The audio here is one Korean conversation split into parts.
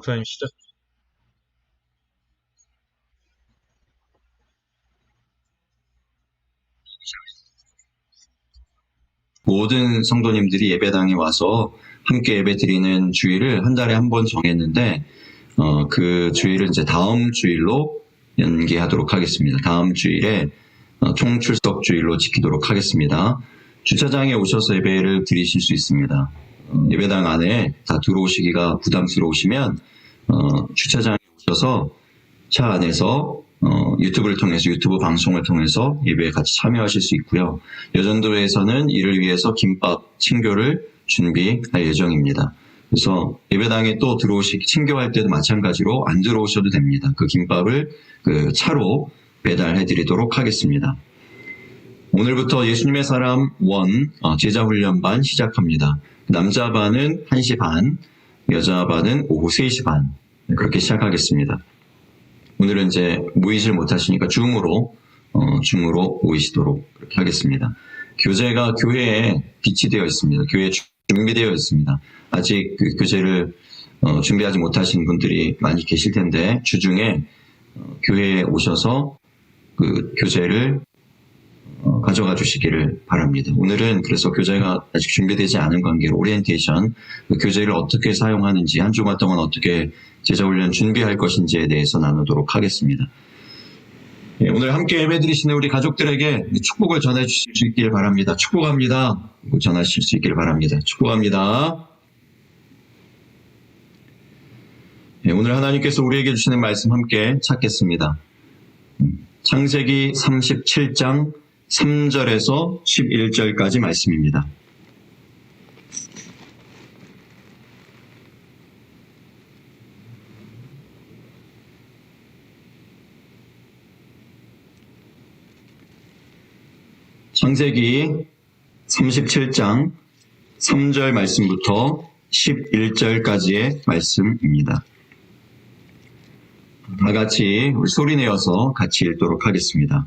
목사님 시작. 모든 성도님들이 예배당에 와서 함께 예배 드리는 주일을 한 달에 한 번 정했는데, 그 주일은 이제 다음 주일로 연기하도록 하겠습니다. 다음 주일에 총출석 주일로 지키도록 하겠습니다. 주차장에 오셔서 예배를 드리실 수 있습니다. 예배당 안에 다 들어오시기가 부담스러우시면 주차장에 오셔서 차 안에서 유튜브를 통해서, 유튜브 방송을 통해서 예배에 같이 참여하실 수 있고요. 여전도에서는 이를 위해서 김밥 친교를 준비할 예정입니다. 그래서 예배당에 또 친교할 때도 마찬가지로 안 들어오셔도 됩니다. 그 김밥을 차로 배달해 드리도록 하겠습니다. 오늘부터 예수님의 사람 제자훈련반 시작합니다. 남자 반은 1시 반, 여자 반은 오후 3시 반, 그렇게 시작하겠습니다. 오늘은 이제 모이질 못하시니까 줌으로 모이시도록 그렇게 하겠습니다. 교재가 교회에 비치되어 있습니다. 교회에 준비되어 있습니다. 아직 그 교재를 준비하지 못하신 분들이 많이 계실 텐데, 주중에 교회에 오셔서 그 교재를 가져가 주시기를 바랍니다. 오늘은 그래서 교재가 아직 준비되지 않은 관계로 오리엔테이션, 그 교재를 어떻게 사용하는지, 한 주간 동안 어떻게 제자훈련 준비할 것인지에 대해서 나누도록 하겠습니다. 오늘 함께 예배드리시는 우리 가족들에게 축복을 전해 주실 수 있기를 바랍니다. 축복합니다. 전하실 수 있기를 바랍니다. 축복합니다. 오늘 하나님께서 우리에게 주시는 말씀 함께 찾겠습니다. 창세기 37장 3절에서 11절까지 말씀입니다. 창세기 37장 3절 말씀부터 11절까지의 말씀입니다. 다 같이 소리내어서 같이 읽도록 하겠습니다.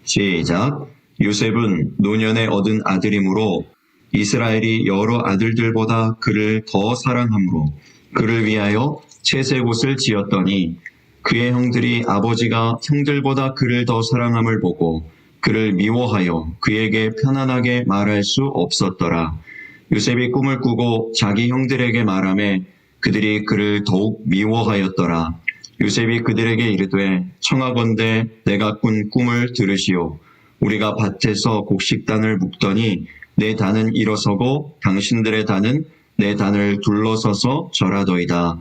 시작. 요셉은 노년에 얻은 아들이므로 이스라엘이 여러 아들들보다 그를 더 사랑함으로 그를 위하여 채색옷을 지었더니 그의 형들이 아버지가 형들보다 그를 더 사랑함을 보고 그를 미워하여 그에게 편안하게 말할 수 없었더라. 요셉이 꿈을 꾸고 자기 형들에게 말하매 그들이 그를 더욱 미워하였더라. 요셉이 그들에게 이르되 청하건대 내가 꾼 꿈을 들으시오. 우리가 밭에서 곡식단을 묶더니 내 단은 일어서고 당신들의 단은 내 단을 둘러서서 절하더이다.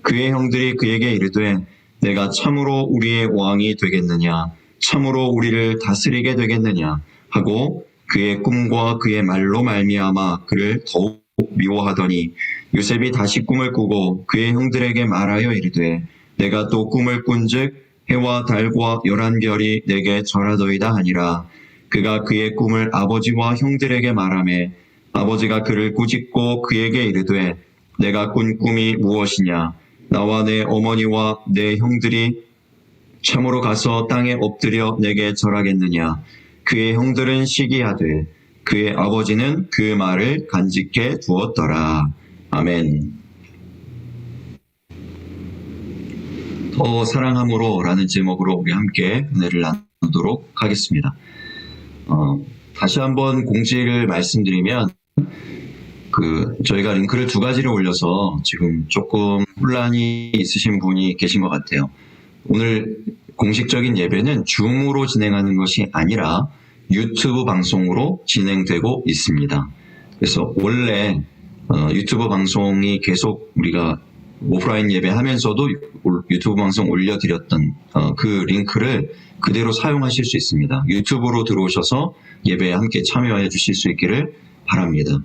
그의 형들이 그에게 이르되 내가 참으로 우리의 왕이 되겠느냐, 참으로 우리를 다스리게 되겠느냐 하고 그의 꿈과 그의 말로 말미암아 그를 더욱 미워하더니 요셉이 다시 꿈을 꾸고 그의 형들에게 말하여 이르되 내가 또 꿈을 꾼즉 해와 달과 11별이 내게 절하더이다 하니라. 그가 그의 꿈을 아버지와 형들에게 말하매 아버지가 그를 꾸짖고 그에게 이르되 내가 꾼 꿈이 무엇이냐, 나와 내 어머니와 내 형들이 참으로 가서 땅에 엎드려 내게 절하겠느냐. 그의 형들은 시기하되 그의 아버지는 그 말을 간직해 두었더라. 아멘. 더 사랑함으로 라는 제목으로 우리 함께 은혜를 나누도록 하겠습니다. 다시 한번 공지를 말씀드리면 저희가 링크를 2가지를 올려서 지금 조금 혼란이 있으신 분이 계신 것 같아요. 오늘 공식적인 예배는 줌으로 진행하는 것이 아니라 유튜브 방송으로 진행되고 있습니다. 그래서 원래 유튜브 방송이 계속 우리가 오프라인 예배하면서도 유튜브 방송 올려드렸던 그 링크를 그대로 사용하실 수 있습니다. 유튜브로 들어오셔서 예배에 함께 참여해 주실 수 있기를 바랍니다.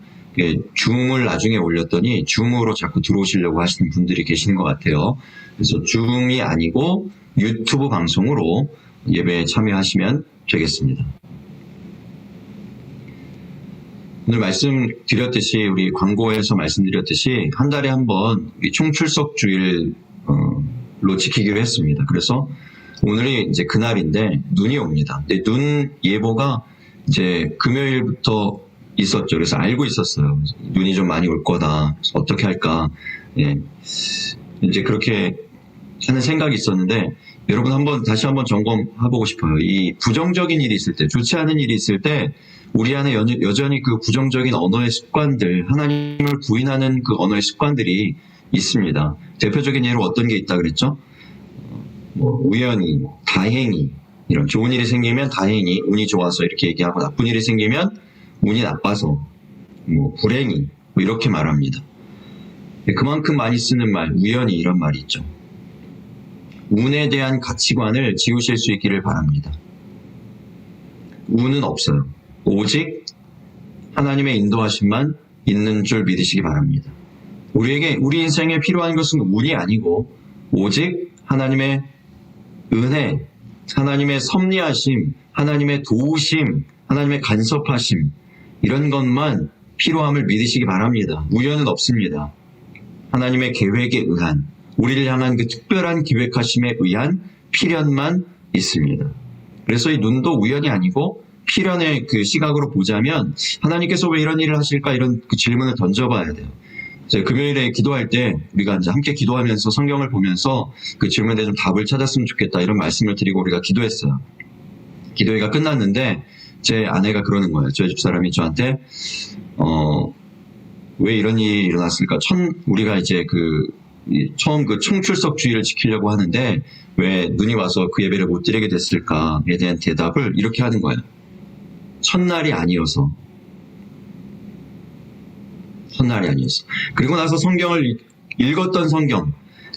줌을 나중에 올렸더니 줌으로 자꾸 들어오시려고 하시는 분들이 계시는 것 같아요. 그래서 줌이 아니고 유튜브 방송으로 예배에 참여하시면 되겠습니다. 오늘 말씀드렸듯이, 우리 광고에서 말씀드렸듯이 한 달에 한 번 총출석 주일로 지키기로 했습니다. 그래서 오늘이 이제 그날인데 눈이 옵니다. 근데 눈 예보가 이제 금요일부터 있었죠. 그래서 알고 있었어요. 눈이 좀 많이 올 거다. 어떻게 할까. 예. 이제 그렇게 하는 생각이 있었는데 여러분 다시 한번 점검해보고 싶어요. 이 부정적인 일이 있을 때, 좋지 않은 일이 있을 때 우리 안에 여전히 그 부정적인 언어의 습관들, 하나님을 부인하는 그 언어의 습관들이 있습니다. 대표적인 예로 어떤 게 있다 그랬죠? 우연히, 다행히, 이런 좋은 일이 생기면 다행히, 운이 좋아서 이렇게 얘기하고 나쁜 일이 생기면 운이 나빠서, 불행히, 이렇게 말합니다. 그만큼 많이 쓰는 말, 우연히 이런 말이 있죠. 운에 대한 가치관을 지우실 수 있기를 바랍니다. 운은 없어요. 오직 하나님의 인도하심만 있는 줄 믿으시기 바랍니다. 우리 인생에 필요한 것은 운이 아니고 오직 하나님의 은혜, 하나님의 섭리하심, 하나님의 도우심, 하나님의 간섭하심, 이런 것만 필요함을 믿으시기 바랍니다. 우연은 없습니다. 하나님의 계획에 의한, 우리를 향한 그 특별한 기획하심에 의한 필연만 있습니다. 그래서 이 눈도 우연이 아니고 필연의 그 시각으로 보자면 하나님께서 왜 이런 일을 하실까, 이런 그 질문을 던져봐야 돼요. 금요일에 기도할 때 우리가 이제 함께 기도하면서 성경을 보면서 그 질문에 좀 답을 찾았으면 좋겠다, 이런 말씀을 드리고 우리가 기도했어요. 기도회가 끝났는데 제 아내가 그러는 거예요. 저희 집사람이 저한테 왜 이런 일이 일어났을까? 우리가 이제 처음 그 총출석주의를 지키려고 하는데 왜 눈이 와서 그 예배를 못 드리게 됐을까에 대한 대답을 이렇게 하는 거예요. 첫날이 아니어서. 그리고 나서 성경을 읽었던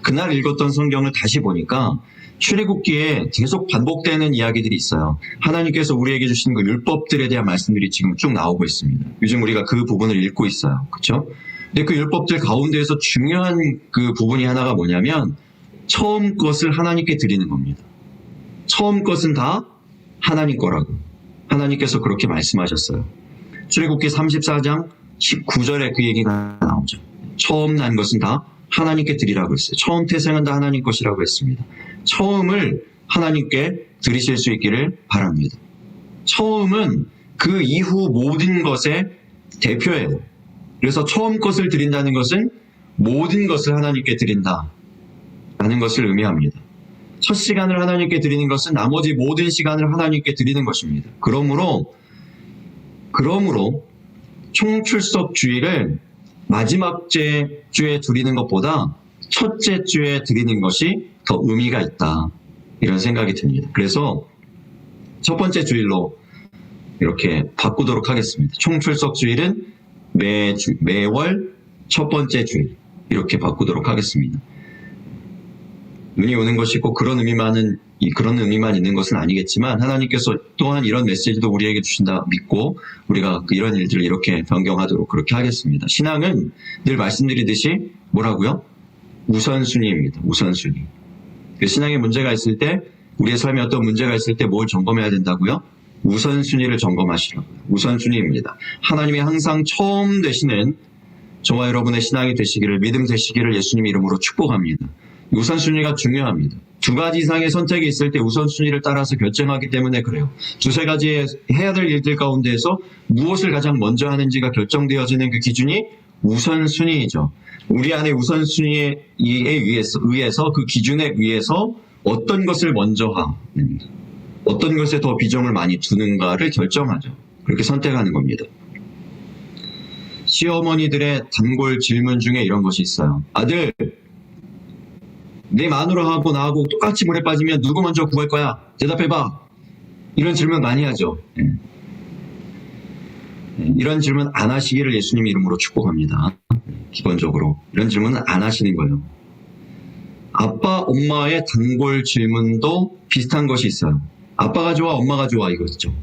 그날 읽었던 성경을 다시 보니까 출애굽기에 계속 반복되는 이야기들이 있어요. 하나님께서 우리에게 주신 그 율법들에 대한 말씀들이 지금 쭉 나오고 있습니다. 요즘 우리가 그 부분을 읽고 있어요. 그렇죠? 근데 그 율법들 가운데에서 중요한 그 부분이 하나가 뭐냐면 처음 것을 하나님께 드리는 겁니다. 처음 것은 다 하나님 거라고. 하나님께서 그렇게 말씀하셨어요. 출애굽기 34장 19절에 그 얘기가 나오죠. 처음 난 것은 다 하나님께 드리라고 했어요. 처음 태생은 다 하나님 것이라고 했습니다. 처음을 하나님께 드리실 수 있기를 바랍니다. 처음은 그 이후 모든 것의 대표예요. 그래서 처음 것을 드린다는 것은 모든 것을 하나님께 드린다라는 것을 의미합니다. 첫 시간을 하나님께 드리는 것은 나머지 모든 시간을 하나님께 드리는 것입니다. 그러므로 총출석 주일을 마지막 주에 드리는 것보다 첫째 주에 드리는 것이 더 의미가 있다, 이런 생각이 듭니다. 그래서 첫 번째 주일로 이렇게 바꾸도록 하겠습니다. 총출석 주일은 매월 첫 번째 주일, 이렇게 바꾸도록 하겠습니다. 눈이 오는 것이 꼭 그런 의미만 있는 것은 아니겠지만 하나님께서 또한 이런 메시지도 우리에게 주신다 믿고 우리가 이런 일들을 이렇게 변경하도록 그렇게 하겠습니다. 신앙은 늘 말씀드리듯이 뭐라고요? 우선순위입니다. 우선순위. 신앙에 문제가 있을 때, 우리의 삶에 어떤 문제가 있을 때 뭘 점검해야 된다고요? 우선순위를 점검하시라고요. 우선순위입니다. 하나님이 항상 처음 되시는 저와 여러분의 신앙이 되시기를, 믿음 되시기를 예수님 이름으로 축복합니다. 우선순위가 중요합니다. 두 가지 이상의 선택이 있을 때 우선순위를 따라서 결정하기 때문에 그래요. 두세 가지 해야 될 일들 가운데에서 무엇을 가장 먼저 하는지가 결정되어지는 그 기준이 우선순위이죠. 우리 안에 우선순위에 의해서 그 기준에 의해서 어떤 것을 먼저 하는가, 어떤 것에 더 비중을 많이 두는가를 결정하죠. 그렇게 선택하는 겁니다. 시어머니들의 단골 질문 중에 이런 것이 있어요. 아들, 내 마누라하고 나하고 똑같이 물에 빠지면 누구 먼저 구할 거야? 대답해봐. 이런 질문 많이 하죠. 이런 질문 안 하시기를 예수님 이름으로 축복합니다. 기본적으로 이런 질문은 안 하시는 거예요. 아빠, 엄마의 단골 질문도 비슷한 것이 있어요. 아빠가 좋아, 엄마가 좋아, 이거죠.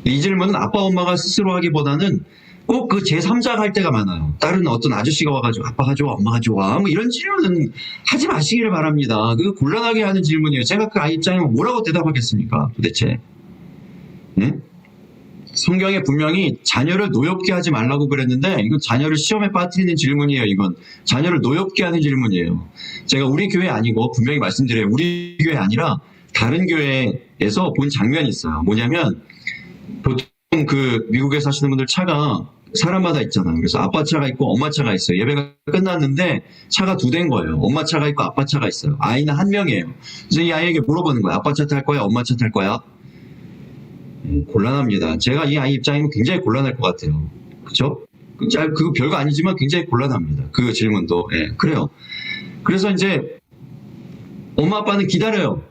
이 질문은 아빠, 엄마가 스스로 하기보다는 꼭 그 제3자가 할 때가 많아요. 다른 어떤 아저씨가 와가지고 아빠가 좋아, 엄마가 좋아, 뭐 이런 질문은 하지 마시기를 바랍니다. 그거 곤란하게 하는 질문이에요. 제가 그 아이 입장에 뭐라고 대답하겠습니까, 도대체? 네? 성경에 분명히 자녀를 노엽게 하지 말라고 그랬는데 이건 자녀를 시험에 빠뜨리는 질문이에요. 이건 자녀를 노엽게 하는 질문이에요. 제가 우리 교회 아니고 분명히 말씀드려요. 우리 교회 아니라 다른 교회에서 본 장면이 있어요. 뭐냐면 보통 그 미국에 사시는 분들 차가 사람마다 있잖아요. 그래서 아빠 차가 있고 엄마 차가 있어요. 예배가 끝났는데 차가 두 대인 거예요. 엄마 차가 있고 아빠 차가 있어요. 아이는 한 명이에요. 그래서 이 아이에게 물어보는 거예요. 아빠 차 탈 거야? 엄마 차 탈 거야? 곤란합니다. 제가 이 아이 입장이면 굉장히 곤란할 것 같아요. 그죠? 그거 별거 아니지만 굉장히 곤란합니다. 그 질문도. 예, 그래요. 그래서 이제 엄마 아빠는 기다려요.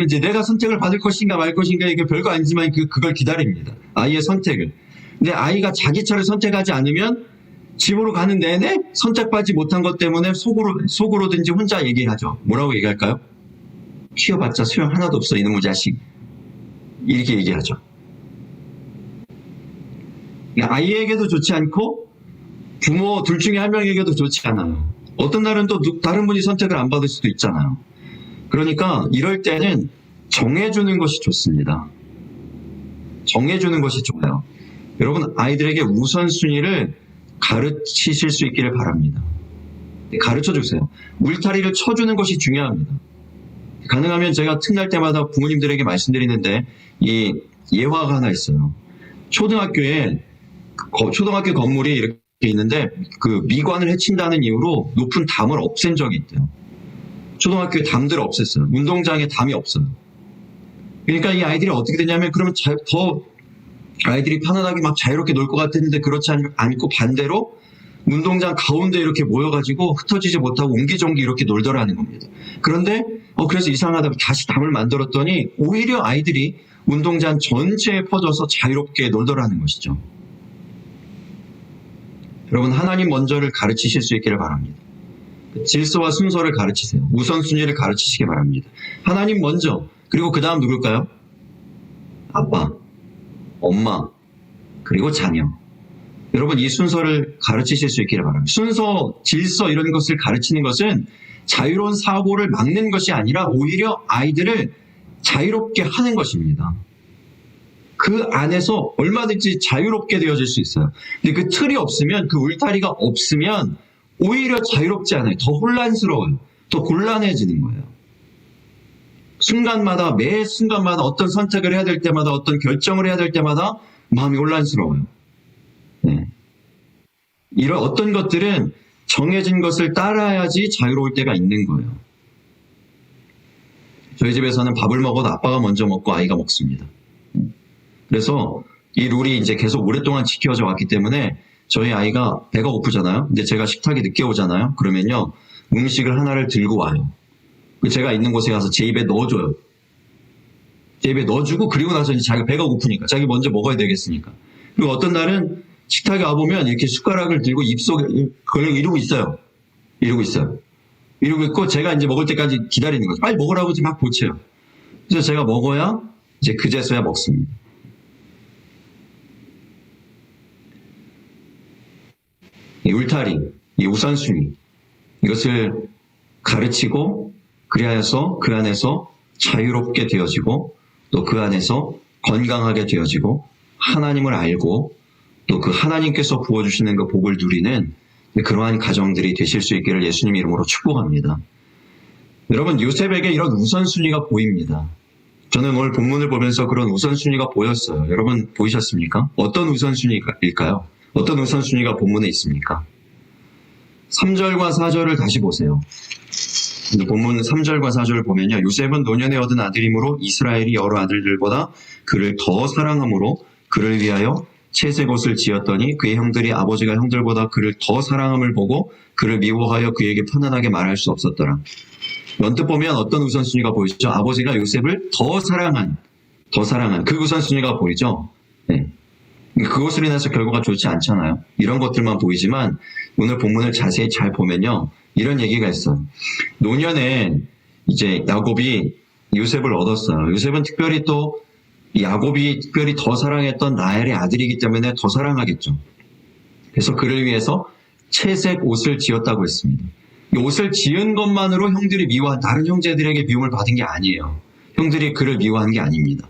이제 내가 선택을 받을 것인가 말 것인가 이게 별거 아니지만 그걸 기다립니다. 아이의 선택을. 근데 아이가 자기 차를 선택하지 않으면 집으로 가는 내내 선택받지 못한 것 때문에 속으로든지 혼자 얘기를 하죠. 뭐라고 얘기할까요? 키워봤자 소용 하나도 없어 이놈의 자식. 이렇게 얘기하죠. 아이에게도 좋지 않고 부모 둘 중에 한 명에게도 좋지 않아요. 어떤 날은 또 다른 분이 선택을 안 받을 수도 있잖아요. 그러니까 이럴 때는 정해주는 것이 좋습니다. 정해주는 것이 좋아요. 여러분 아이들에게 우선순위를 가르치실 수 있기를 바랍니다. 가르쳐주세요. 울타리를 쳐주는 것이 중요합니다. 가능하면 제가 틈날 때마다 부모님들에게 말씀드리는데 이 예화가 하나 있어요. 초등학교 건물이 이렇게 있는데 그 미관을 해친다는 이유로 높은 담을 없앤 적이 있대요. 초등학교에 담들을 없앴어요. 운동장에 담이 없어요. 그러니까 이 아이들이 어떻게 되냐면 그러면 더 아이들이 편안하게 막 자유롭게 놀 것 같았는데 그렇지 않고 반대로 운동장 가운데 이렇게 모여가지고 흩어지지 못하고 옹기종기 이렇게 놀더라는 겁니다. 그런데 그래서 이상하다고 다시 담을 만들었더니 오히려 아이들이 운동장 전체에 퍼져서 자유롭게 놀더라는 것이죠. 여러분 하나님 먼저를 가르치실 수 있기를 바랍니다. 질서와 순서를 가르치세요. 우선순위를 가르치시기 바랍니다. 하나님 먼저, 그리고 그 다음 누굴까요? 아빠, 엄마, 그리고 자녀. 여러분 이 순서를 가르치실 수 있기를 바랍니다. 순서, 질서 이런 것을 가르치는 것은 자유로운 사고를 막는 것이 아니라 오히려 아이들을 자유롭게 하는 것입니다. 그 안에서 얼마든지 자유롭게 되어질 수 있어요. 근데 그 틀이 없으면, 그 울타리가 없으면 오히려 자유롭지 않아요. 더 혼란스러워요. 더 곤란해지는 거예요. 매 순간마다 어떤 선택을 해야 될 때마다 어떤 결정을 해야 될 때마다 마음이 혼란스러워요. 네. 이런 어떤 것들은 정해진 것을 따라야지 자유로울 때가 있는 거예요. 저희 집에서는 밥을 먹어도 아빠가 먼저 먹고 아이가 먹습니다. 그래서 이 룰이 이제 계속 오랫동안 지켜져 왔기 때문에 저희 아이가 배가 고프잖아요. 근데 제가 식탁에 늦게 오잖아요. 그러면요 음식을 하나를 들고 와요. 제가 있는 곳에 가서 제 입에 넣어줘요. 제 입에 넣어주고 그리고 나서 이제 자기가 배가 고프니까 자기 먼저 먹어야 되겠으니까. 그리고 어떤 날은 식탁에 와보면 이렇게 숟가락을 들고 입속에 그걸 이러고 있어요. 이러고 있고 제가 이제 먹을 때까지 기다리는 거죠. 빨리 먹으라고 막 보채요. 그래서 제가 먹어야 이제 그제서야 먹습니다. 이 울타리, 이 우선순위, 이것을 가르치고 그리하여서 그 안에서 자유롭게 되어지고 또 그 안에서 건강하게 되어지고 하나님을 알고 또 그 하나님께서 부어주시는 그 복을 누리는 그러한 가정들이 되실 수 있기를 예수님 이름으로 축복합니다. 여러분 요셉에게 이런 우선순위가 보입니다. 저는 오늘 본문을 보면서 그런 우선순위가 보였어요. 여러분 보이셨습니까? 어떤 우선순위일까요? 어떤 우선순위가 본문에 있습니까? 3절과 4절을 다시 보세요. 본문 3절과 4절을 보면요. 요셉은 노년에 얻은 아들이므로 이스라엘이 여러 아들들보다 그를 더 사랑함으로 그를 위하여 채색 옷을 지었더니 그의 형들이 아버지가 형들보다 그를 더 사랑함을 보고 그를 미워하여 그에게 편안하게 말할 수 없었더라. 언뜻 보면 어떤 우선순위가 보이죠? 아버지가 요셉을 더 사랑한 그 우선순위가 보이죠? 네. 그것으로 인해서 결과가 좋지 않잖아요. 이런 것들만 보이지만 오늘 본문을 자세히 잘 보면요. 이런 얘기가 있어요. 노년에 이제 야곱이 요셉을 얻었어요. 요셉은 특별히 또 야곱이 특별히 더 사랑했던 라헬의 아들이기 때문에 더 사랑하겠죠. 그래서 그를 위해서 채색 옷을 지었다고 했습니다. 이 옷을 지은 것만으로 형들이 다른 형제들에게 미움을 받은 게 아니에요. 형들이 그를 미워한 게 아닙니다.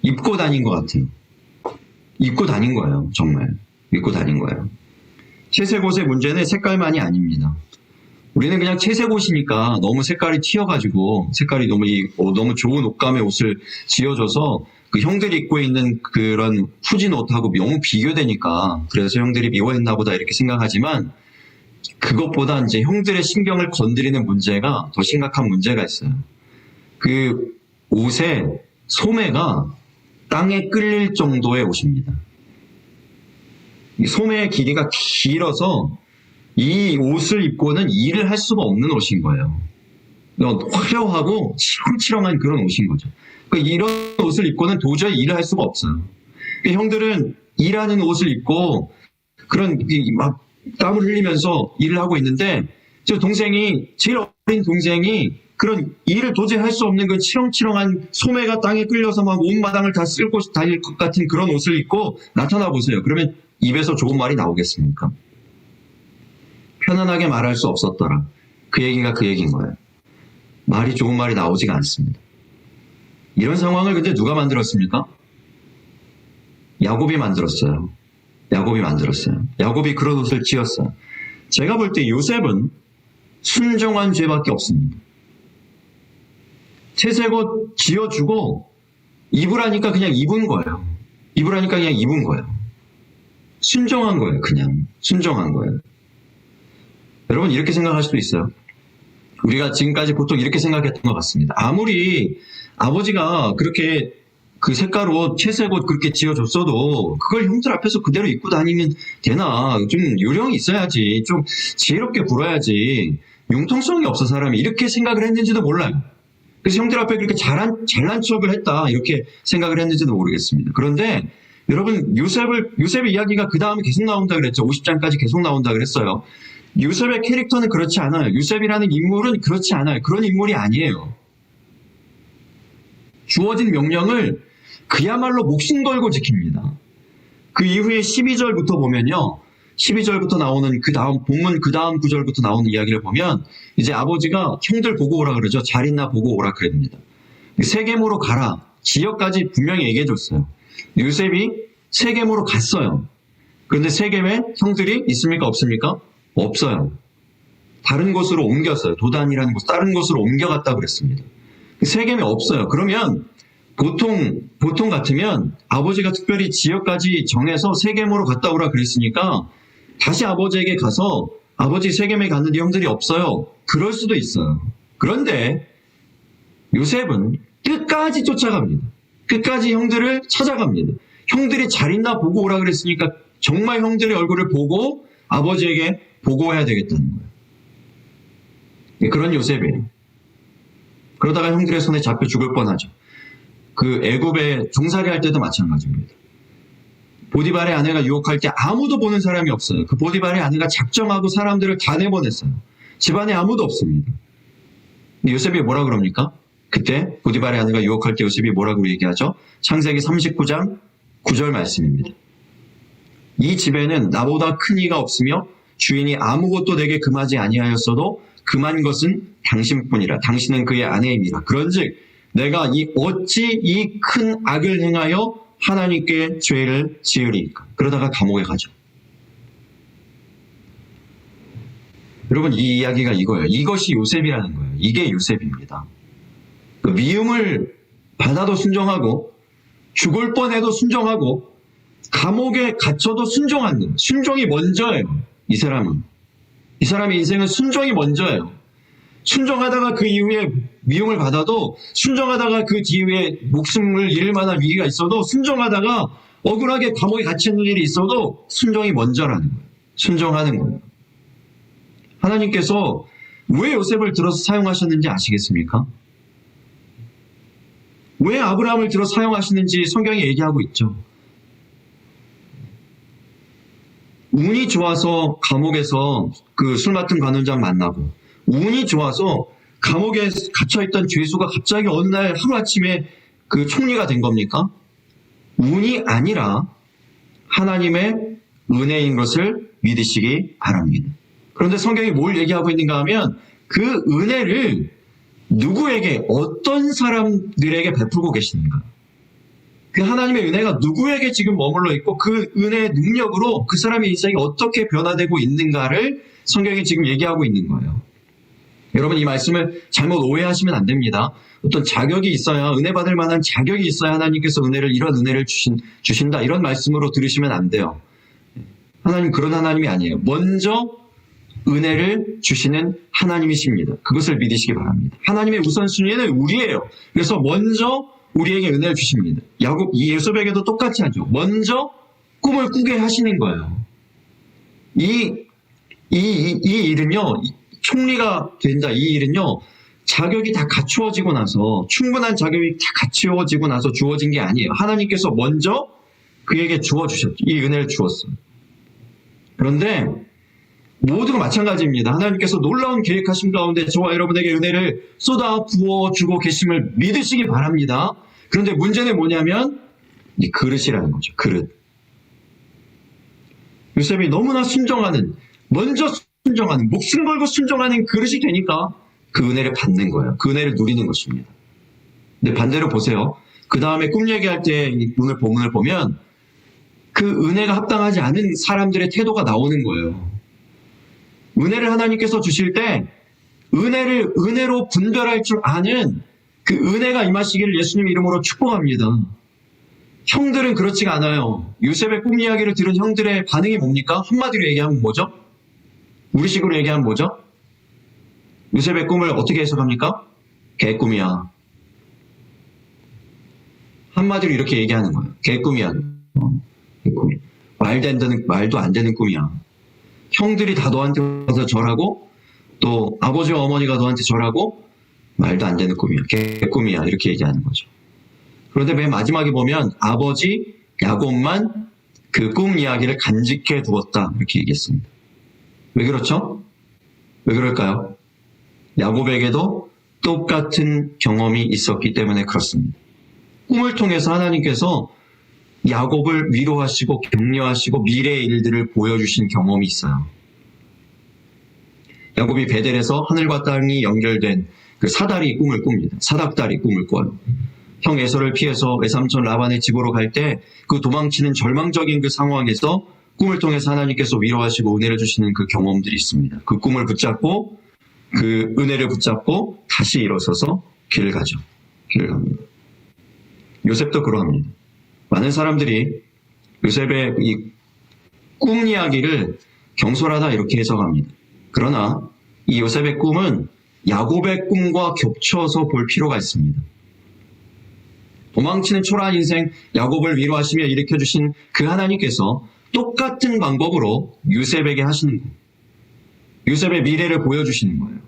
입고 다닌 것 같아요. 입고 다닌 거예요. 정말. 입고 다닌 거예요. 채색 옷의 문제는 색깔만이 아닙니다. 우리는 그냥 채색 옷이니까 너무 색깔이 튀어가지고 색깔이 너무 좋은 옷감의 옷을 지어줘서 그 형들이 입고 있는 그런 후진 옷하고 너무 비교되니까 그래서 형들이 미워했나 보다 이렇게 생각하지만 그것보다 이제 형들의 신경을 건드리는 문제가 더 심각한 문제가 있어요. 그 옷의 소매가 땅에 끌릴 정도의 옷입니다. 이 소매의 길이가 길어서 이 옷을 입고는 일을 할 수가 없는 옷인 거예요. 화려하고 치렁치렁한 그런 옷인 거죠. 이런 옷을 입고는 도저히 일을 할 수가 없어요. 형들은 일하는 옷을 입고 그런 막 땀을 흘리면서 일을 하고 있는데 저 동생이 제일 어린 동생이 그런 일을 도저히 할 수 없는 그 치렁치렁한 소매가 땅에 끌려서 막 온 마당을 다 쓸고 다닐 것 같은 그런 옷을 입고 나타나 보세요. 그러면 입에서 좋은 말이 나오겠습니까? 편안하게 말할 수 없었더라. 그 얘기가 그 얘기인 거예요. 말이 좋은 말이 나오지가 않습니다. 이런 상황을 근데 누가 만들었습니까? 야곱이 만들었어요. 야곱이 그런 옷을 지었어요. 제가 볼 때 요셉은 순종한 죄밖에 없습니다. 채색 옷 지어주고 입으라니까 그냥 입은 거예요. 순종한 거예요. 그냥 순종한 거예요. 여러분 이렇게 생각할 수도 있어요. 우리가 지금까지 보통 이렇게 생각했던 것 같습니다. 아무리 아버지가 그렇게 그 색깔 옷, 채색 옷 그렇게 지어줬어도 그걸 형들 앞에서 그대로 입고 다니면 되나? 좀 요령이 있어야지. 좀 지혜롭게 굴어야지. 융통성이 없어 사람이. 이렇게 생각을 했는지도 몰라요. 그래서 형들 앞에 그렇게 잘난 척을 했다. 이렇게 생각을 했는지도 모르겠습니다. 그런데 여러분 요셉의 이야기가 그 다음에 계속 나온다 그랬죠. 50장까지 계속 나온다 그랬어요. 요셉의 캐릭터는 그렇지 않아요. 요셉이라는 인물은 그렇지 않아요. 그런 인물이 아니에요. 주어진 명령을 그야말로 목숨 걸고 지킵니다. 그 이후에 12절부터 보면요. 12절부터 나오는 그 다음 본문 그 다음 구절부터 나오는 이야기를 보면 이제 아버지가 형들 보고 오라 그러죠. 잘 있나 보고 오라 그럽니다. 세겜으로 가라. 지역까지 분명히 얘기해 줬어요. 요셉이 세겜으로 갔어요. 그런데 세겜에 형들이 있습니까? 없습니까? 없어요. 다른 곳으로 옮겼어요. 도단이라는 곳 다른 곳으로 옮겨갔다고 그랬습니다. 세겜에 없어요. 그러면 보통 같으면 아버지가 특별히 지역까지 정해서 세겜으로 갔다 오라 그랬으니까 다시 아버지에게 가서 아버지 세겜에 갔는데 형들이 없어요. 그럴 수도 있어요. 그런데 요셉은 끝까지 쫓아갑니다. 끝까지 형들을 찾아갑니다. 형들이 잘 있나 보고 오라 그랬으니까 정말 형들의 얼굴을 보고 아버지에게 보고해야 되겠다는 거예요. 그런 요셉이에요. 그러다가 형들의 손에 잡혀 죽을 뻔하죠. 그 애굽에 종살이 할 때도 마찬가지입니다. 보디발의 아내가 유혹할 때 아무도 보는 사람이 없어요. 그 보디발의 아내가 작정하고 사람들을 다 내보냈어요. 집안에 아무도 없습니다. 근데 요셉이 뭐라 그럽니까? 그때 보디발의 아내가 유혹할 때 요셉이 뭐라고 얘기하죠? 창세기 39장 9절 말씀입니다. 이 집에는 나보다 큰 이가 없으며 주인이 아무것도 내게 금하지 아니하였어도 금한 것은 당신뿐이라. 당신은 그의 아내임이라. 그런즉 내가 어찌 이 큰 악을 행하여 하나님께 죄를 지으리까. 그러다가 감옥에 가죠. 여러분 이 이야기가 이거예요. 이것이 요셉이라는 거예요. 이게 요셉입니다. 그 미움을 받아도 순종하고 죽을 뻔해도 순종하고 감옥에 갇혀도 순종하는 순종이 먼저예요. 이 사람의 인생은 순종이 먼저예요. 순종하다가 그 이후에 미움을 받아도 순종하다가 그 뒤에 목숨을 잃을 만한 위기가 있어도 순종하다가 억울하게 감옥에 갇히는 일이 있어도 순종이 먼저라는 거예요. 순종하는 거예요. 하나님께서 왜 요셉을 들어서 사용하셨는지 아시겠습니까? 왜 아브라함을 들어 사용하시는지 성경이 얘기하고 있죠. 운이 좋아서 감옥에서 그 술 맡은 관원장 만나고 운이 좋아서 감옥에 갇혀있던 죄수가 갑자기 어느 날 하루아침에 그 총리가 된 겁니까? 운이 아니라 하나님의 은혜인 것을 믿으시기 바랍니다. 그런데 성경이 뭘 얘기하고 있는가 하면 그 은혜를 누구에게 어떤 사람들에게 베풀고 계시는가? 그 하나님의 은혜가 누구에게 지금 머물러 있고 그 은혜의 능력으로 그 사람의 인생이 어떻게 변화되고 있는가를 성경이 지금 얘기하고 있는 거예요. 여러분 이 말씀을 잘못 오해하시면 안 됩니다. 어떤 자격이 있어야 은혜 받을 만한 자격이 있어야 하나님께서 이런 은혜를 주신다 이런 말씀으로 들으시면 안 돼요. 하나님 그런 하나님이 아니에요. 먼저 은혜를 주시는 하나님이십니다. 그것을 믿으시기 바랍니다. 하나님의 우선순위는 우리예요. 그래서 먼저 우리에게 은혜를 주십니다. 야곱 이 요셉에게도 똑같이 하죠. 먼저 꿈을 꾸게 하시는 거예요. 이 일은요, 총리가 된다. 이 일은요, 자격이 다 갖추어지고 나서 충분한 자격이 다 갖추어지고 나서 주어진 게 아니에요. 하나님께서 먼저 그에게 주어주셨죠. 이 은혜를 주었어요. 그런데 모두가 마찬가지입니다. 하나님께서 놀라운 계획하심 가운데 저와 여러분에게 은혜를 쏟아 부어주고 계심을 믿으시기 바랍니다. 그런데 문제는 뭐냐면 이 그릇이라는 거죠. 그릇. 요셉이 너무나 먼저 순종하는, 목숨 걸고 순종하는 그릇이 되니까 그 은혜를 받는 거예요. 그 은혜를 누리는 것입니다. 근데 반대로 보세요. 그 다음에 꿈 얘기할 때 오늘 본문을 보면 그 은혜가 합당하지 않은 사람들의 태도가 나오는 거예요. 은혜를 하나님께서 주실 때 은혜를 은혜로 분별할 줄 아는 그 은혜가 임하시기를 예수님 이름으로 축복합니다. 형들은 그렇지가 않아요. 요셉의 꿈 이야기를 들은 형들의 반응이 뭡니까? 한마디로 얘기하면 뭐죠? 우리식으로 얘기하면 뭐죠? 요셉의 꿈을 어떻게 해석합니까? 개꿈이야. 한마디로 이렇게 얘기하는 거예요. 개꿈이야. 개꿈. 말도 안 되는 꿈이야. 형들이 다 너한테 와서 절하고 또 아버지와 어머니가 너한테 절하고 말도 안 되는 꿈이야. 개꿈이야. 이렇게 얘기하는 거죠. 그런데 맨 마지막에 보면 아버지 야곱만 그 꿈 이야기를 간직해 두었다. 이렇게 얘기했습니다. 왜 그렇죠? 왜 그럴까요? 야곱에게도 똑같은 경험이 있었기 때문에 그렇습니다. 꿈을 통해서 하나님께서 야곱을 위로하시고 격려하시고 미래의 일들을 보여주신 경험이 있어요. 야곱이 베델에서 하늘과 땅이 연결된 그 사다리 꿈을 꿉니다. 사닥다리 꿈을 꿔요. 형 에서를 피해서 외삼촌 라반의 집으로 갈 때 그 도망치는 절망적인 그 상황에서 꿈을 통해서 하나님께서 위로하시고 은혜를 주시는 그 경험들이 있습니다. 그 꿈을 붙잡고 그 은혜를 붙잡고 다시 일어서서 길을 가죠. 길을 갑니다. 요셉도 그러합니다. 많은 사람들이 요셉의 이 꿈 이야기를 경솔하다 이렇게 해석합니다. 그러나 이 요셉의 꿈은 야곱의 꿈과 겹쳐서 볼 필요가 있습니다. 도망치는 초라한 인생 야곱을 위로하시며 일으켜주신 그 하나님께서 똑같은 방법으로 요셉에게 하시는 거예요. 요셉의 미래를 보여주시는 거예요.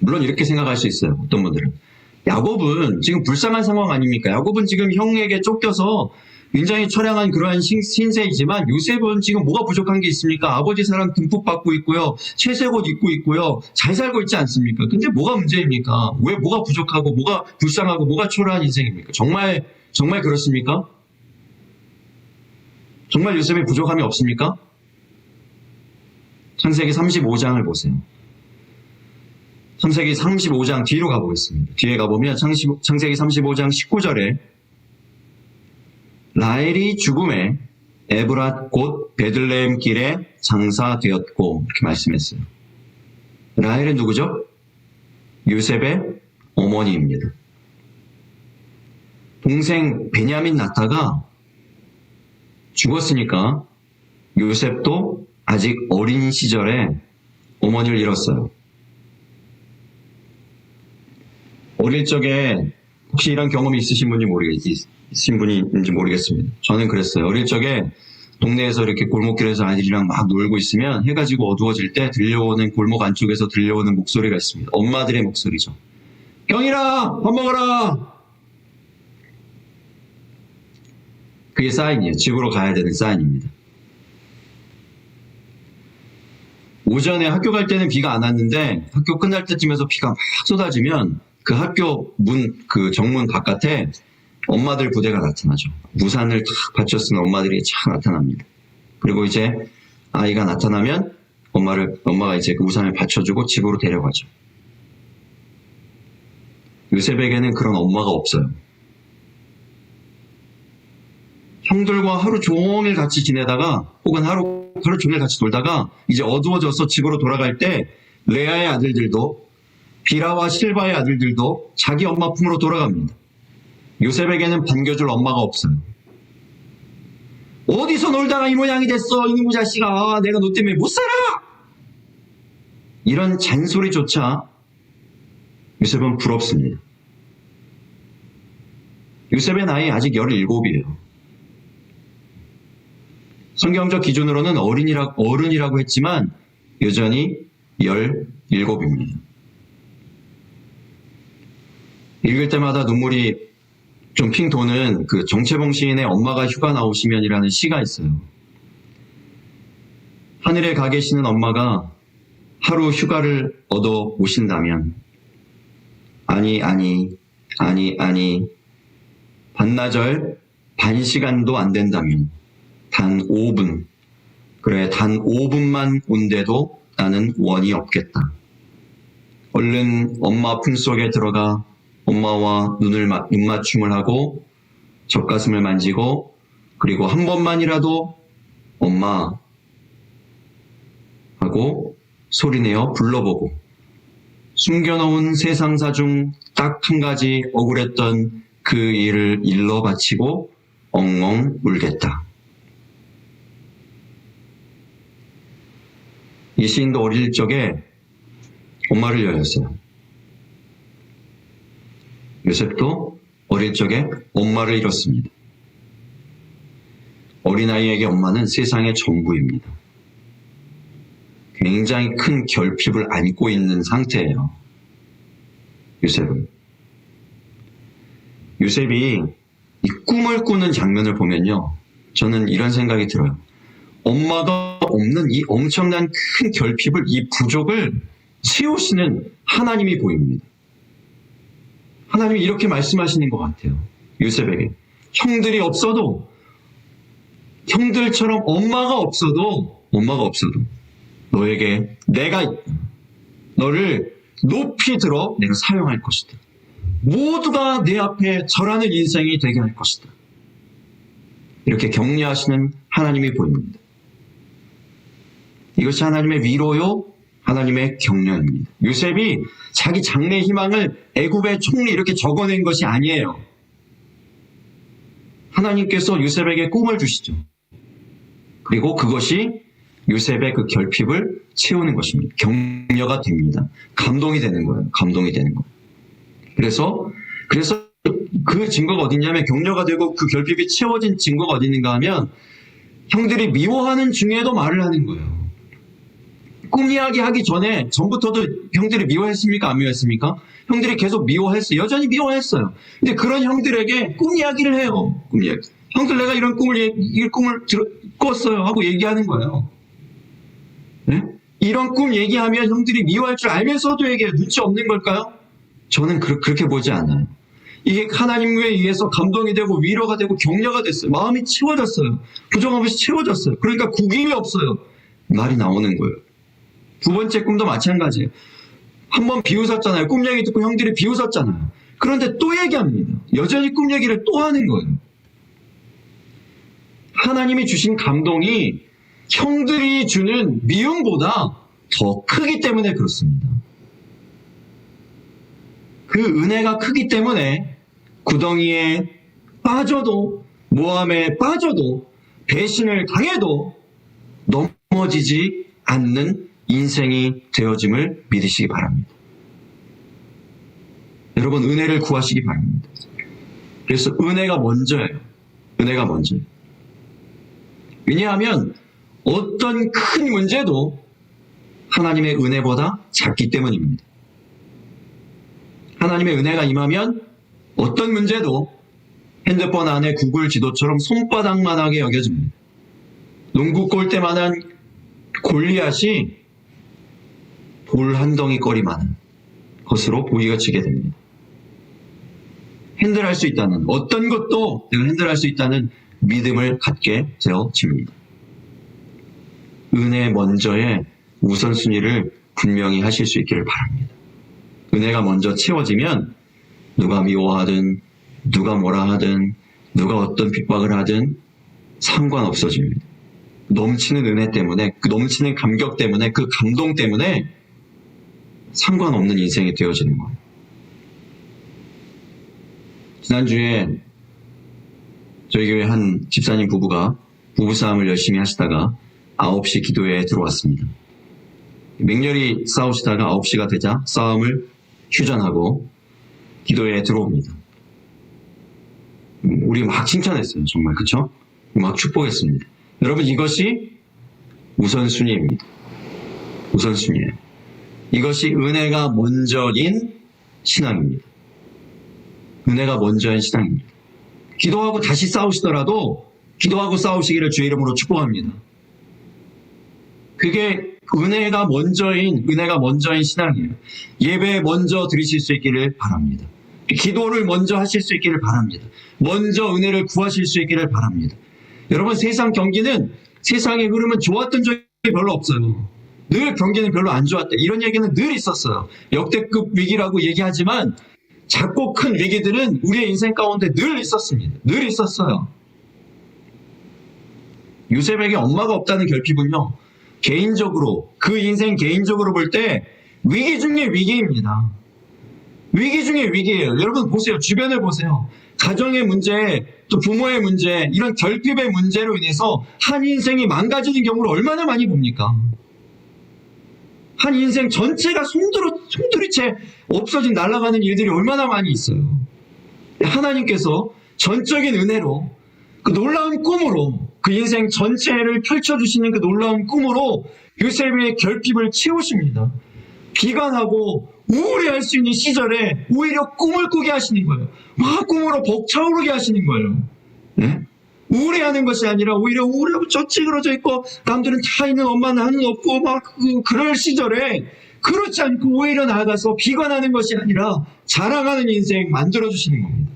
물론 이렇게 생각할 수 있어요. 어떤 분들은. 야곱은 지금 불쌍한 상황 아닙니까? 야곱은 지금 형에게 쫓겨서 굉장히 처량한 그러한 신세이지만 요셉은 지금 뭐가 부족한 게 있습니까? 아버지 사랑 듬뿍 받고 있고요. 채색 옷 입고 있고요. 잘 살고 있지 않습니까? 근데 뭐가 문제입니까? 왜 뭐가 부족하고 뭐가 불쌍하고 뭐가 초라한 인생입니까? 정말 그렇습니까? 정말 요셉에 부족함이 없습니까? 창세기 35장을 보세요. 창세기 35장 뒤로 가보겠습니다. 뒤에 가보면 창세기 35장 19절에 라헬이 죽음에 에브랏 곧 베들레헴 길에 장사되었고 이렇게 말씀했어요. 라헬은 누구죠? 요셉의 어머니입니다. 동생 베냐민 나타가 죽었으니까 요셉도 아직 어린 시절에 어머니를 잃었어요. 어릴 적에 혹시 이런 경험이 있으신 분인지 모르겠습니다. 저는 그랬어요. 어릴 적에 동네에서 이렇게 골목길에서 아이들이랑 막 놀고 있으면 해가 지고 어두워질 때 들려오는 골목 안쪽에서 들려오는 목소리가 있습니다. 엄마들의 목소리죠. 경일아, 밥 먹어라. 그게 사인이에요. 집으로 가야 되는 사인입니다. 오전에 학교 갈 때는 비가 안 왔는데 학교 끝날 때쯤에서 비가 막 쏟아지면 그 학교 그 정문 바깥에 엄마들 부대가 나타나죠. 우산을 탁 받쳐 쓰는 엄마들이 쫙 나타납니다. 그리고 이제 아이가 나타나면 엄마가 이제 그 우산을 받쳐주고 집으로 데려가죠. 요셉에게는 그런 엄마가 없어요. 형들과 하루 종일 같이 지내다가 혹은 하루 종일 같이 놀다가 이제 어두워져서 집으로 돌아갈 때 레아의 아들들도 비라와 실바의 아들들도 자기 엄마 품으로 돌아갑니다. 요셉에게는 반겨줄 엄마가 없어요. 어디서 놀다가 이 모양이 됐어, 이놈의 자식아. 내가 너 때문에 못 살아. 이런 잔소리조차 요셉은 부럽습니다. 요셉의 나이 아직 17이에요. 성경적 기준으로는 어른이라고 했지만 여전히 17입니다. 읽을 때마다 눈물이 좀 핑 도는 그 정채봉 시인의 엄마가 휴가 나오시면이라는 시가 있어요. 하늘에 가 계시는 엄마가 하루 휴가를 얻어 오신다면 아니 반나절 반 시간도 안 된다면 단 5분 그래 단 5분만 온데도 나는 원이 없겠다. 얼른 엄마 품속에 들어가 엄마와 눈맞춤을 하고 젖가슴을 만지고 그리고 한 번만이라도 엄마 하고 소리내어 불러보고 숨겨놓은 세상사 중 딱 한 가지 억울했던 그 일을 일러 바치고 엉엉 울겠다. 이 시인도 어릴 적에 엄마를 잃었어요. 요셉도 어릴 적에 엄마를 잃었습니다. 어린아이에게 엄마는 세상의 전부입니다. 굉장히 큰 결핍을 안고 있는 상태예요. 요셉은. 요셉이 이 꿈을 꾸는 장면을 보면요. 저는 이런 생각이 들어요. 엄마가 없는 이 엄청난 큰 결핍을, 이 부족을 채우시는 하나님이 보입니다. 하나님이 이렇게 말씀하시는 것 같아요. 요셉에게. 형들이 없어도, 형들처럼 엄마가 없어도 너에게 내가 있다. 너를 높이 들어 내가 사용할 것이다. 모두가 내 앞에 절하는 인생이 되게 할 것이다. 이렇게 격려하시는 하나님이 보입니다. 이것이 하나님의 위로요, 하나님의 격려입니다. 요셉이 자기 장래 희망을 애굽의 총리 이렇게 적어낸 것이 아니에요. 하나님께서 요셉에게 꿈을 주시죠. 그리고 그것이 요셉의 그 결핍을 채우는 것입니다. 격려가 됩니다. 감동이 되는 거예요. 감동이 되는 거예요. 그래서 그 증거가 어딨냐면 격려가 되고 그 결핍이 채워진 증거가 어디 있는가 하면 형들이 미워하는 중에도 말을 하는 거예요. 꿈 이야기 하기 전부터도 형들이 미워했습니까? 안 미워했습니까? 형들이 계속 미워했어요. 여전히 미워했어요. 근데 그런 형들에게 꿈 이야기를 해요. 꿈 이야기. 형들 내가 이런 꿈을 꿨어요. 하고 얘기하는 거예요. 네? 이런 꿈 얘기하면 형들이 미워할 줄 알면서도 얘기해요. 눈치 없는 걸까요? 저는 그렇게 보지 않아요. 이게 하나님에 의해서 감동이 되고 위로가 되고 격려가 됐어요. 마음이 채워졌어요. 부정한 것이 채워졌어요. 그러니까 구김이 없어요. 말이 나오는 거예요. 두 번째 꿈도 마찬가지예요. 한번 비웃었잖아요. 꿈 얘기 듣고 형들이 비웃었잖아요. 그런데 또 얘기합니다. 여전히 꿈 얘기를 또 하는 거예요. 하나님이 주신 감동이 형들이 주는 미움보다 더 크기 때문에 그렇습니다. 그 은혜가 크기 때문에 구덩이에 빠져도, 모함에 빠져도, 배신을 당해도 넘어지지 않는 인생이 되어짐을 믿으시기 바랍니다. 여러분, 은혜를 구하시기 바랍니다. 그래서 은혜가 먼저예요. 은혜가 먼저예요. 왜냐하면 어떤 큰 문제도 하나님의 은혜보다 작기 때문입니다. 하나님의 은혜가 임하면 어떤 문제도 핸드폰 안에 구글 지도처럼 손바닥만하게 여겨집니다. 농구 골대만한 골리앗이 돌 한 덩이 거리만한 것으로 보기가 지게 됩니다. 핸들할 수 있다는, 어떤 것도 내가 핸들할 수 있다는 믿음을 갖게 되어집니다. 은혜 먼저의 우선순위를 분명히 하실 수 있기를 바랍니다. 은혜가 먼저 채워지면 누가 미워하든 누가 뭐라 하든 누가 어떤 핍박을 하든 상관없어집니다. 넘치는 은혜 때문에, 그 넘치는 감격 때문에, 그 감동 때문에 상관없는 인생이 되어지는 거예요. 지난주에 저희 교회 한 집사님 부부가 부부싸움을 열심히 하시다가 9시 기도회에 들어왔습니다. 맹렬히 싸우시다가 9시가 되자 싸움을 휴전하고 기도회에 들어옵니다. 우리 막 칭찬했어요. 정말. 그쵸? 막 축복했습니다. 여러분, 이것이 우선순위입니다. 우선순위예요. 이것이 은혜가 먼저인 신앙입니다. 은혜가 먼저인 신앙입니다. 기도하고 다시 싸우시더라도 기도하고 싸우시기를 주의 이름으로 축복합니다. 그게 은혜가 먼저인 신앙이에요. 예배 먼저 드리실 수 있기를 바랍니다. 기도를 먼저 하실 수 있기를 바랍니다. 먼저 은혜를 구하실 수 있기를 바랍니다. 여러분, 세상 경기는, 세상의 흐름은 좋았던 적이 별로 없어요. 늘 경기는 별로 안 좋았다. 이런 얘기는 늘 있었어요. 역대급 위기라고 얘기하지만 작고 큰 위기들은 우리의 인생 가운데 늘 있었습니다. 늘 있었어요. 요셉에게 엄마가 없다는 결핍은요, 개인적으로, 그 인생 개인적으로 볼 때 위기 중에 위기입니다. 위기 중에 위기예요. 여러분 보세요. 주변을 보세요. 가정의 문제, 또 부모의 문제, 이런 결핍의 문제로 인해서 한 인생이 망가지는 경우를 얼마나 많이 봅니까? 한 인생 전체가 송두리째 없어진, 날아가는 일들이 얼마나 많이 있어요. 하나님께서 전적인 은혜로, 그 놀라운 꿈으로, 그 인생 전체를 펼쳐주시는 그 놀라운 꿈으로 요셉의 결핍을 채우십니다. 비관하고 우울해할 수 있는 시절에 오히려 꿈을 꾸게 하시는 거예요. 막 꿈으로 벅차오르게 하시는 거예요. 네? 우울해하는 것이 아니라 오히려 우울하고 찌그러져 있고 남들은 다 있는 엄마 나는 없고 막 그럴 시절에 그렇지 않고 오히려 나아가서 비관하는 것이 아니라 자랑하는 인생 만들어주시는 겁니다.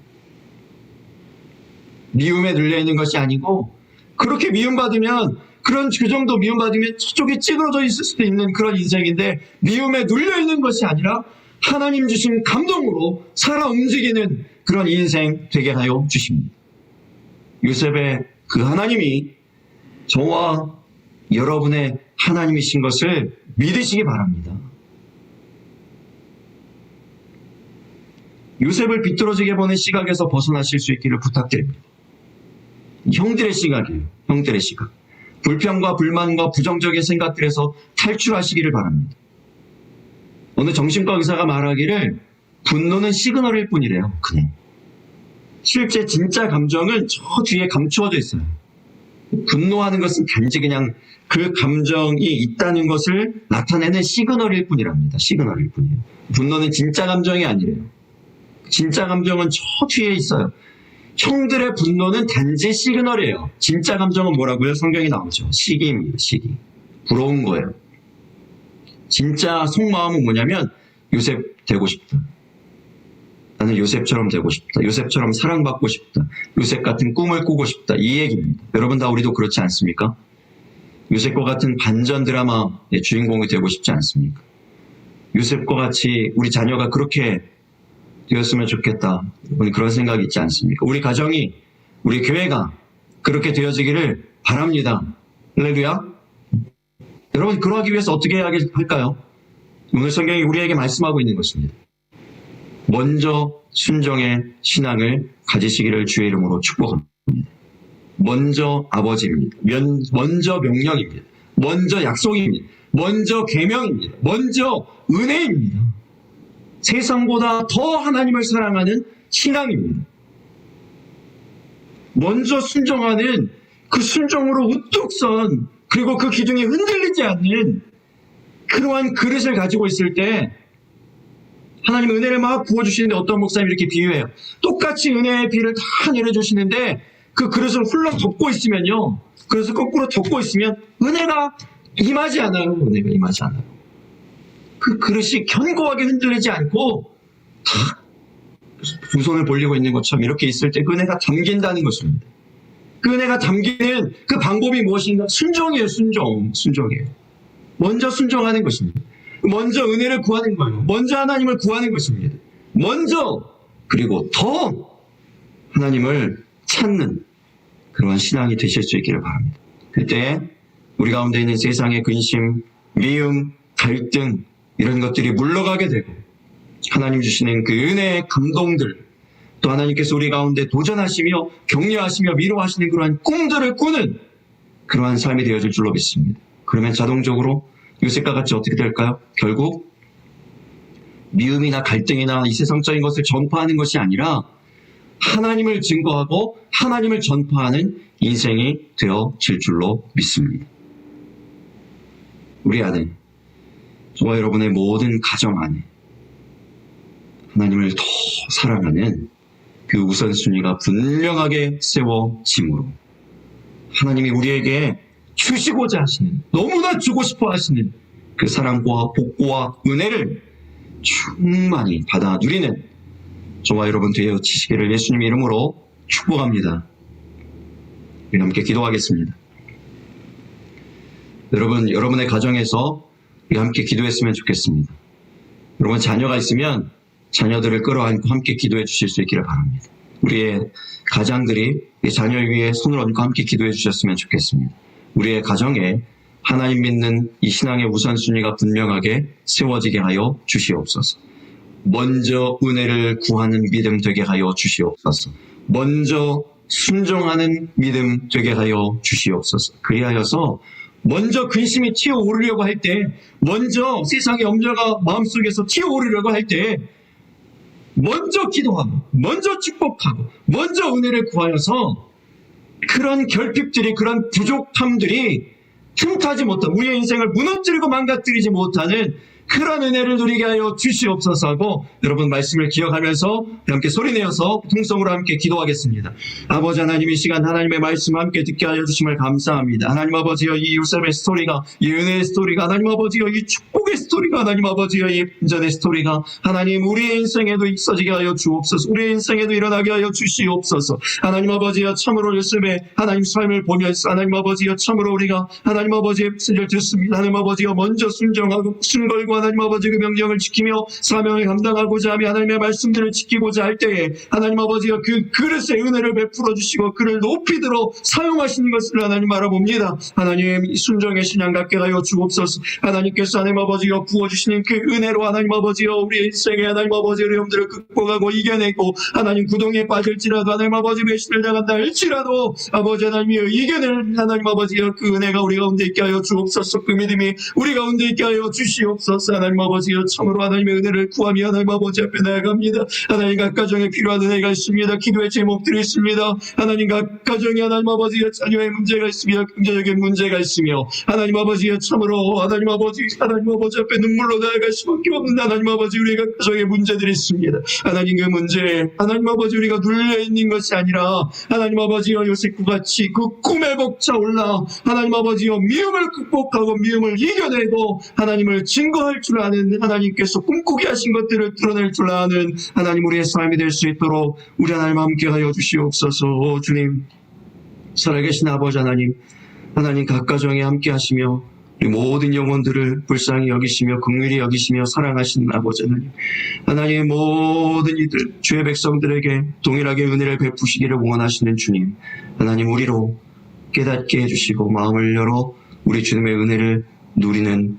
미움에 눌려있는 것이 아니고, 그렇게 미움받으면, 그 정도 미움받으면 저쪽에 찌그러져 있을 수도 있는 그런 인생인데, 미움에 눌려있는 것이 아니라 하나님 주신 감동으로 살아 움직이는 그런 인생 되게 하여 주십니다. 요셉의 그 하나님이 저와 여러분의 하나님이신 것을 믿으시기 바랍니다. 요셉을 비뚤어지게 보는 시각에서 벗어나실 수 있기를 부탁드립니다. 형들의 시각이에요. 형들의 시각. 불평과 불만과 부정적인 생각들에서 탈출하시기를 바랍니다. 어느 정신과 의사가 말하기를 분노는 시그널일 뿐이래요. 그냥. 실제 진짜 감정은 저 뒤에 감추어져 있어요. 분노하는 것은 단지 그냥 그 감정이 있다는 것을 나타내는 시그널일 뿐이랍니다. 시그널일 뿐이에요. 분노는 진짜 감정이 아니래요. 진짜 감정은 저 뒤에 있어요. 형들의 분노는 단지 시그널이에요. 진짜 감정은 뭐라고요? 성경에 나오죠. 시기입니다. 시기. 부러운 거예요. 진짜 속마음은 뭐냐면 요셉 되고 싶다. 나는 요셉처럼 되고 싶다. 요셉처럼 사랑받고 싶다. 요셉 같은 꿈을 꾸고 싶다. 이 얘기입니다. 여러분 다 우리도 그렇지 않습니까? 요셉과 같은 반전 드라마의 주인공이 되고 싶지 않습니까? 요셉과 같이 우리 자녀가 그렇게 되었으면 좋겠다. 우리 그런 생각이 있지 않습니까? 우리 가정이, 우리 교회가 그렇게 되어지기를 바랍니다. 할렐루야. 여러분, 그러하기 위해서 어떻게 해야 할까요? 오늘 성경이 우리에게 말씀하고 있는 것입니다. 먼저 순종의 신앙을 가지시기를 주의 이름으로 축복합니다. 먼저 아버지입니다. 먼저 명령입니다. 먼저 약속입니다. 먼저 계명입니다. 먼저 은혜입니다. 세상보다 더 하나님을 사랑하는 신앙입니다. 먼저 순종하는 그 순종으로 우뚝 선, 그리고 그 기둥이 흔들리지 않는 그러한 그릇을 가지고 있을 때 하나님 은혜를 막 부어주시는데, 어떤 목사님이 이렇게 비유해요. 똑같이 은혜의 비를 다 내려주시는데 그 그릇을 훌렁 덮고 있으면요, 그릇을 거꾸로 덮고 있으면 은혜가 임하지 않아요. 은혜가 임하지 않아요. 그 그릇이 견고하게 흔들리지 않고 다 두 손을 벌리고 있는 것처럼 이렇게 있을 때 그 은혜가 담긴다는 것입니다. 그 은혜가 담기는 그 방법이 무엇인가? 순종이에요. 순종이에요. 먼저 순종하는 것입니다. 먼저 은혜를 구하는 거예요. 먼저 하나님을 구하는 것입니다. 먼저, 그리고 더 하나님을 찾는 그러한 신앙이 되실 수 있기를 바랍니다. 그때 우리 가운데 있는 세상의 근심, 미움, 갈등 이런 것들이 물러가게 되고 하나님 주시는 그 은혜의 감동들, 또 하나님께서 우리 가운데 도전하시며 격려하시며 위로하시는 그러한 꿈들을 꾸는 그러한 삶이 되어질 줄로 믿습니다. 그러면 자동적으로 요셉과 같이 어떻게 될까요? 결국 미움이나 갈등이나 이 세상적인 것을 전파하는 것이 아니라 하나님을 증거하고 하나님을 전파하는 인생이 되어질 줄로 믿습니다. 우리 안에, 저와 여러분의 모든 가정 안에 하나님을 더 사랑하는 그 우선순위가 분명하게 세워짐으로 하나님이 우리에게 주시고자 하시는, 너무나 주고 싶어 하시는 그 사랑과 복과 은혜를 충만히 받아 누리는 저와 여러분 되어지시기를 예수님 이름으로 축복합니다. 우리 함께 기도하겠습니다. 여러분, 여러분의 가정에서 우리 함께 기도했으면 좋겠습니다. 여러분 자녀가 있으면 자녀들을 끌어안고 함께 기도해 주실 수 있기를 바랍니다. 우리의 가장들이 자녀 위에 손을 얹고 함께 기도해 주셨으면 좋겠습니다. 우리의 가정에 하나님 믿는 이 신앙의 우선순위가 분명하게 세워지게 하여 주시옵소서. 먼저 은혜를 구하는 믿음 되게 하여 주시옵소서. 먼저 순종하는 믿음 되게 하여 주시옵소서. 그리하여서 먼저 근심이 튀어오르려고 할 때, 먼저 세상의 염려가 마음속에서 튀어오르려고 할 때 먼저 기도하고 먼저 축복하고 먼저 은혜를 구하여서 그런 결핍들이, 그런 부족함들이 틈타지 못한, 우리의 인생을 무너뜨리고 망가뜨리지 못하는 그런 은혜를 누리게 하여 주시옵소서 하고 여러분 말씀을 기억하면서 함께 소리내어서 통성으로 함께 기도하겠습니다. 아버지 하나님, 이 시간 하나님의 말씀 함께 듣게 하여 주심을 감사합니다. 하나님 아버지여, 이 요셉의 스토리가, 이 은혜의 스토리가, 하나님 아버지여, 이 축복의 스토리가, 하나님 아버지여, 이 인전의 스토리가 하나님 우리의 인생에도 있어지게 하여 주옵소서. 우리의 인생에도 일어나게 하여 주시옵소서. 하나님 아버지여, 참으로 요셉의 하나님 삶을 보면서 하나님 아버지여, 참으로 우리가 하나님 아버지의 말씀을 듣습니다. 하나님 아버지여, 먼저 순종하고 순걸고 하나님 아버지 그 명령을 지키며 사명을 감당하고자 하며 하나님의 말씀들을 지키고자 할 때에 하나님 아버지가 그 그릇에 은혜를 베풀어 주시고 그를 높이 들어 사용하시는 것을 하나님 알아봅니다. 하나님, 순종의 신앙 갖게 하여 주옵소서. 하나님께서 하나님 아버지가 부어주시는 그 은혜로 하나님 아버지여, 우리의 인생에 하나님 아버지 어려움들을 극복하고 이겨내고 하나님 구덩이에 빠질지라도 하나님 아버지 배신을 당한다 할지라도 아버지 하나님이여, 이겨낼 하나님 아버지여 그 은혜가 우리 가운데 있게 하여 주옵소서. 그 믿음이 우리 가운데 있게 하여 주시옵소서. 하나님 아버지여, 참으로 하나님의 은혜를 구하며 하나님 아버지 앞에 나아갑니다. 하나님 각 가정에 필요한 은혜가 있습니다. 기도의 제목들이 있습니다. 하나님 각 가정에 하나님 아버지여 자녀의 문제가 있으며 경제적인 문제가 있으며 하나님 아버지여, 참으로 하나님 아버지 앞에 눈물로 나아갈 수밖에 없는 하나님 아버지 우리 각 가정의 문제들이 있습니다. 하나님 그 문제 하나님 아버지 우리가 눌려있는 것이 아니라 하나님 아버지여, 요셉과 같이 그 꿈에 벅차올라 하나님 아버지여 미움을 극복하고 미움을 이겨내고 하나님을 증거할 줄 아는, 하나님께서 꿈꾸게 하신 것들을 드러낼 줄 아는 하나님 우리의 삶이 될 수 있도록 우리 하나님 함께 하여 주시옵소서. 오 주님, 살아계신 아버지 하나님, 하나님 각 가정에 함께 하시며 우리 모든 영혼들을 불쌍히 여기시며 긍휼히 여기시며 사랑하시는 아버지 하나님, 하나님의 모든 이들 주의 백성들에게 동일하게 은혜를 베푸시기를 원하시는 주님, 하나님 우리로 깨닫게 해주시고 마음을 열어 우리 주님의 은혜를 누리는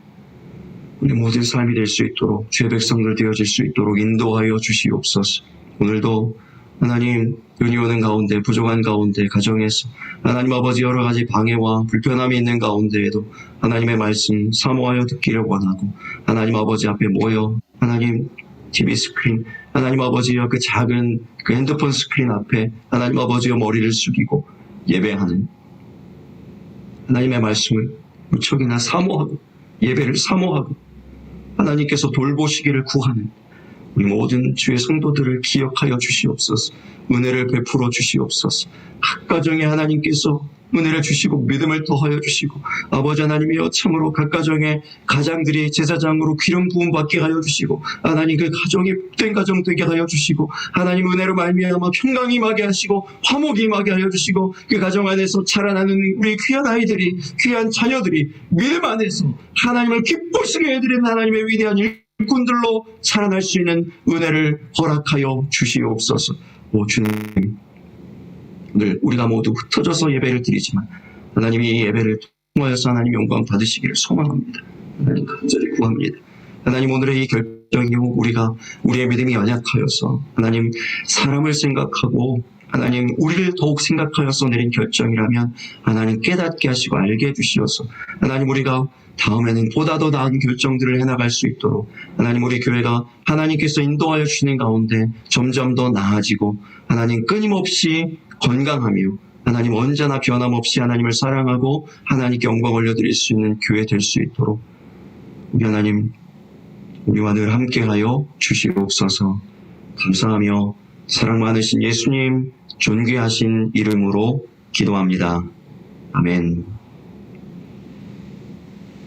우리 모든 삶이 될 수 있도록, 주의 백성들 되어질 수 있도록 인도하여 주시옵소서. 오늘도 하나님 은이 오는 가운데, 부족한 가운데, 가정에서 하나님 아버지 여러 가지 방해와 불편함이 있는 가운데에도 하나님의 말씀 사모하여 듣기를 원하고 하나님 아버지 앞에 모여 하나님 TV 스크린, 하나님 아버지여 그 작은 그 핸드폰 스크린 앞에 하나님 아버지여 머리를 숙이고 예배하는, 하나님의 말씀을 무척이나 사모하고 예배를 사모하고 하나님께서 돌보시기를 구하는 우리 모든 주의 성도들을 기억하여 주시옵소서. 은혜를 베풀어 주시옵소서. 각 가정에 하나님께서 은혜를 주시고 믿음을 더하여 주시고 아버지 하나님이여, 참으로 각 가정의 가장들이 제사장으로 기름 부음 받게 하여 주시고 하나님 그 가정이 복된 가정 되게 하여 주시고 하나님 은혜로 말미암아 평강이 임하게 하시고 화목이 임하게 하여 주시고 그 가정 안에서 자라나는 우리 귀한 아이들이, 귀한 자녀들이 믿음 안에서 하나님을 기쁘시게 해드리는 하나님의 위대한 일꾼들로 살아날 수 있는 은혜를 허락하여 주시옵소서. 오 주님, 오늘 우리가 모두 흩어져서 예배를 드리지만 하나님이 이 예배를 통하여서 하나님 영광 받으시기를 소망합니다. 하나님 간절히 구합니다. 하나님 오늘의 이 결정이 우리가 우리의 믿음이 연약하여서 하나님 사람을 생각하고 하나님 우리를 더욱 생각하여서 내린 결정이라면 하나님 깨닫게 하시고 알게 해주시어서 하나님 우리가 다음에는 보다 더 나은 결정들을 해나갈 수 있도록 하나님 우리 교회가 하나님께서 인도하여 주시는 가운데 점점 더 나아지고 하나님 끊임없이 건강하며 하나님 언제나 변함없이 하나님을 사랑하고 하나님께 영광 올려드릴 수 있는 교회 될 수 있도록 우리 하나님 우리와 늘 함께하여 주시옵소서. 감사하며 사랑 많으신 예수님 존귀하신 이름으로 기도합니다. 아멘.